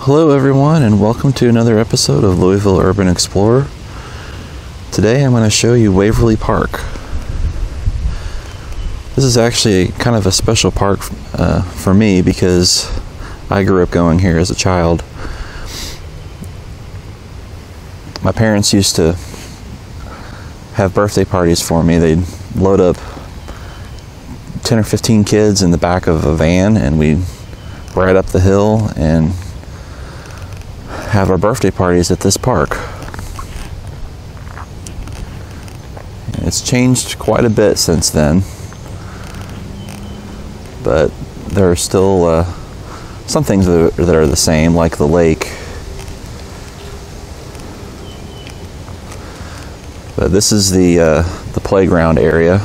Hello everyone, and welcome to another episode of Louisville Urban Explorer. Today I'm going to show you Waverly Park. This is actually kind of a special park for me because I grew up going here as a child. My parents used to have birthday parties for me. They'd load up 10 or 15 kids in the back of a van, and we'd ride up the hill and have our birthday parties at this park. It's changed quite a bit since then, but there are still some things that are the same, like the lake. But this is the playground area,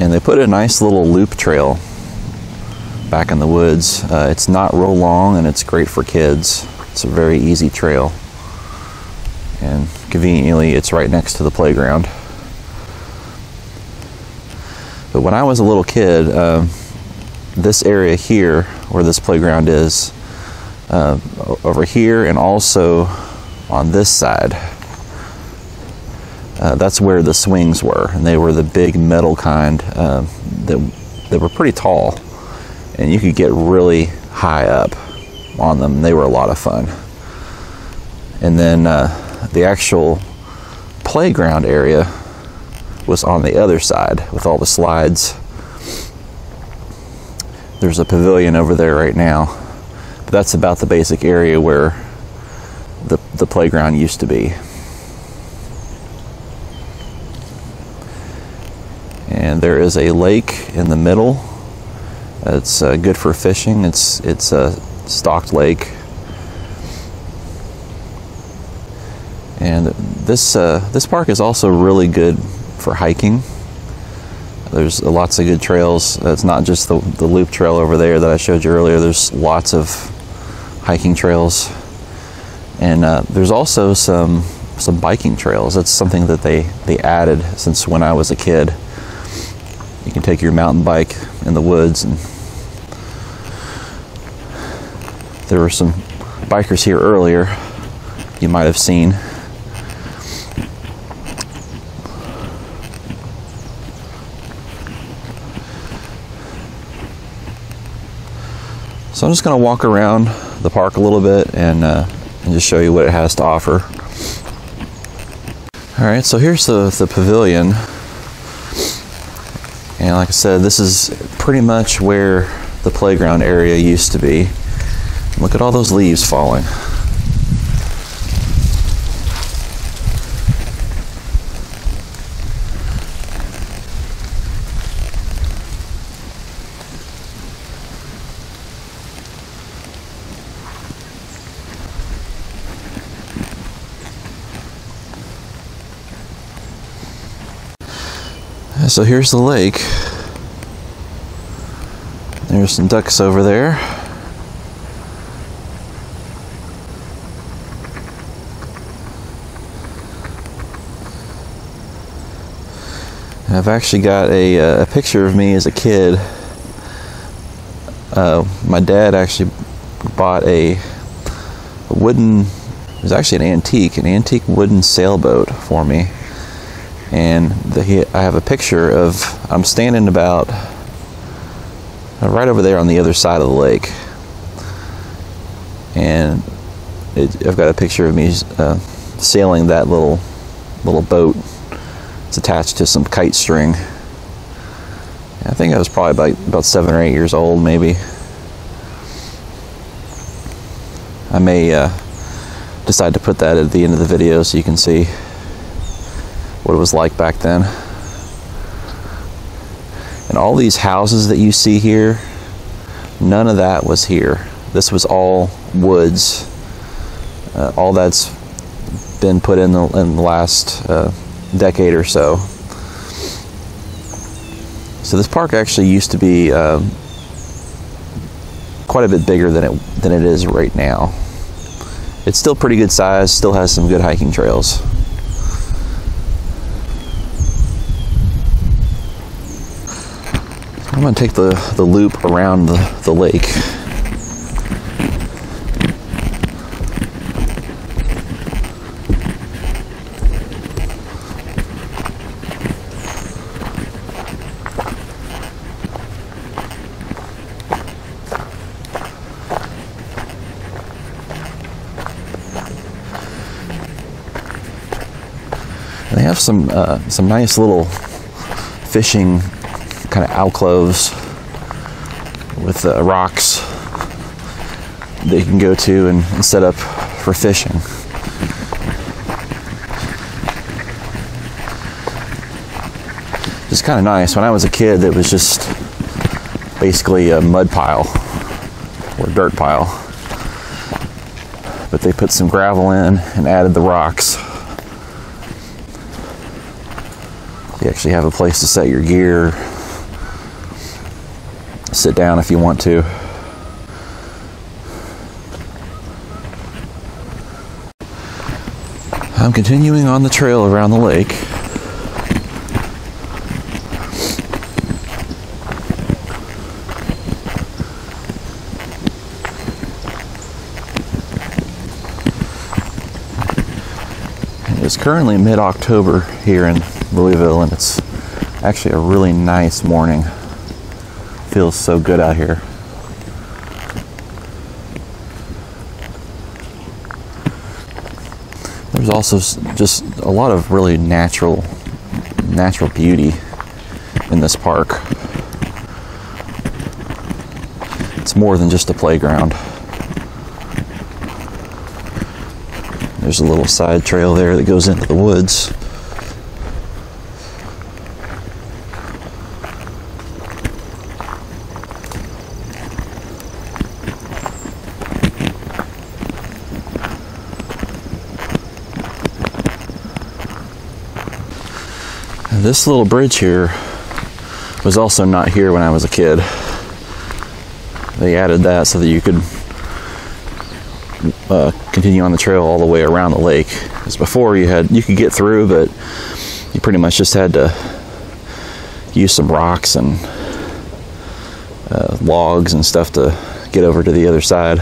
and they put a nice little loop trail back in the woods. It's not real long, and it's great for kids. It's a very easy trail, and conveniently it's right next to the playground. But when I was a little kid, this area here where this playground is, over here and also on this side, that's where the swings were, and they were the big metal kind that were pretty tall, and you could get really high up on them. They were a lot of fun. And then the actual playground area was on the other side with all the slides. There's a pavilion over there right now, but that's about the basic area where the playground used to be. And there is a lake in the middle. It's good for fishing. It's a stocked lake, and this park is also really good for hiking. There's lots of good trails. It's not just the loop trail over there that I showed you earlier. There's lots of hiking trails, and there's also some biking trails. That's something that they added since when I was a kid. You can take your mountain bike in the woods, and there were some bikers here earlier you might have seen. So I'm just going to walk around the park a little bit and just show you what it has to offer. Alright, so here's the pavilion. And like I said, this is pretty much where the playground area used to be. Look at all those leaves falling. So here's the lake. There's some ducks over there. I've actually got a picture of me as a kid. My dad actually bought a wooden, it was actually an antique wooden sailboat for me. And I have a picture of, I'm standing about right over there on the other side of the lake. And I've got a picture of me sailing that little boat. It's attached to some kite string. I think I was probably about 7 or 8 years old, maybe. I may decide to put that at the end of the video so you can see what it was like back then. And all these houses that you see here, none of that was here. This was all woods. All that's been put in the last decade or so. So this park actually used to be quite a bit bigger than it is right now. It's still pretty good size, still has some good hiking trails. I'm going to take the loop around the lake. They have some nice little fishing kind of alcoves with rocks that you can go to and set up for fishing. It's kind of nice. When I was a kid, it was just basically a mud pile or dirt pile, but they put some gravel in and added the rocks. You actually have a place to set your gear, sit down if you want to. I'm continuing on the trail around the lake. It's currently mid-October here in Louisville, and it's actually a really nice morning. Feels so good out here. There's also just a lot of really natural beauty in this park. It's more than just a playground. There's a little side trail there that goes into the woods. And this little bridge here was also not here when I was a kid. They added that so that you could continue on the trail all the way around the lake. Because before you could get through, but you pretty much just had to use some rocks and logs and stuff to get over to the other side.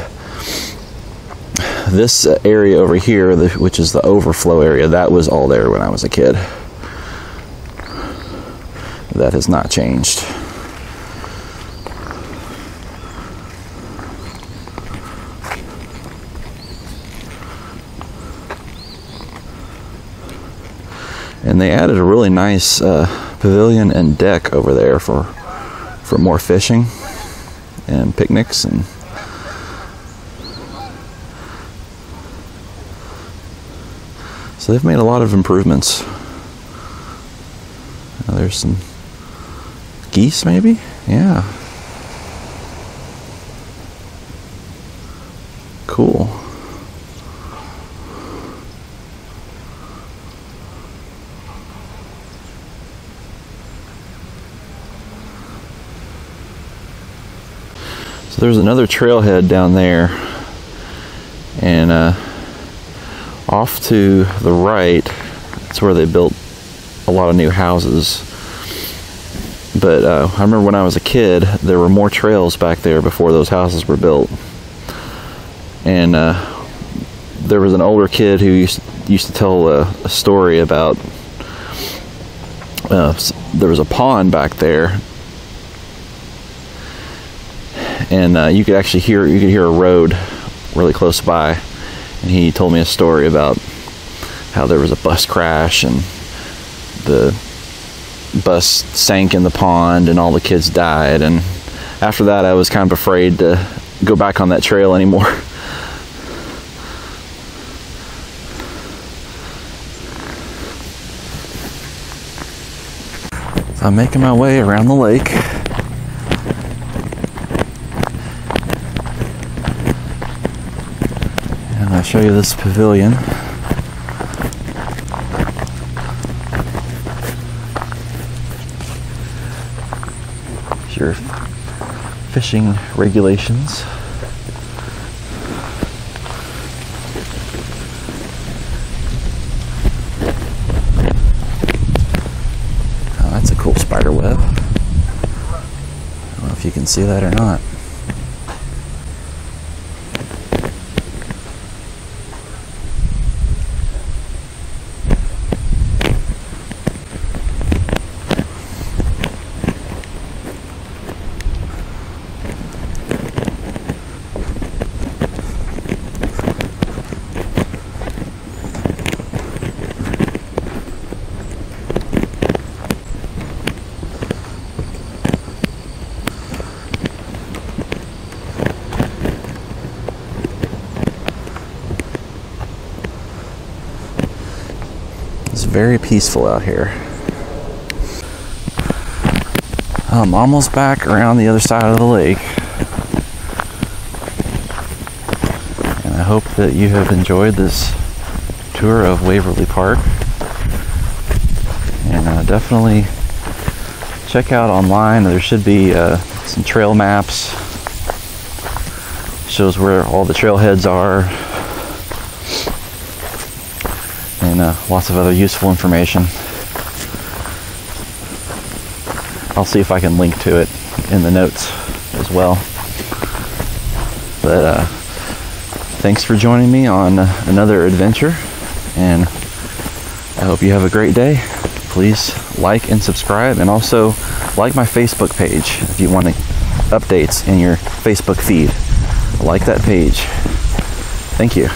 This area over here, which is the overflow area, that was all there when I was a kid. That has not changed. And they added a really nice pavilion and deck over there for more fishing and picnics, and so they've made a lot of improvements. There's some geese, maybe? Yeah. Cool. So there's another trailhead down there, and off to the right, that's where they built a lot of new houses. But I remember when I was a kid, there were more trails back there before those houses were built. And there was an older kid who used to tell a story about there was a pond back there, and you could actually hear a road really close by. And he told me a story about how there was a bus crash and the bus sank in the pond and all the kids died. And after that, I was kind of afraid to go back on that trail anymore. So I'm making my way around the lake. And I'll show you this pavilion. Your fishing regulations. Oh, that's a cool spider web. I don't know if you can see that or not. very peaceful out here. I'm almost back around the other side of the lake. And I hope that you have enjoyed this tour of Waverly Park. And definitely check out online. There should be some trail maps. Shows where all the trailheads are. And lots of other useful information. I'll see if I can link to it in the notes as well. But thanks for joining me on another adventure, and I hope you have a great day. Please like and subscribe, and also like my Facebook page if you want updates in your Facebook feed. Like that page. Thank you.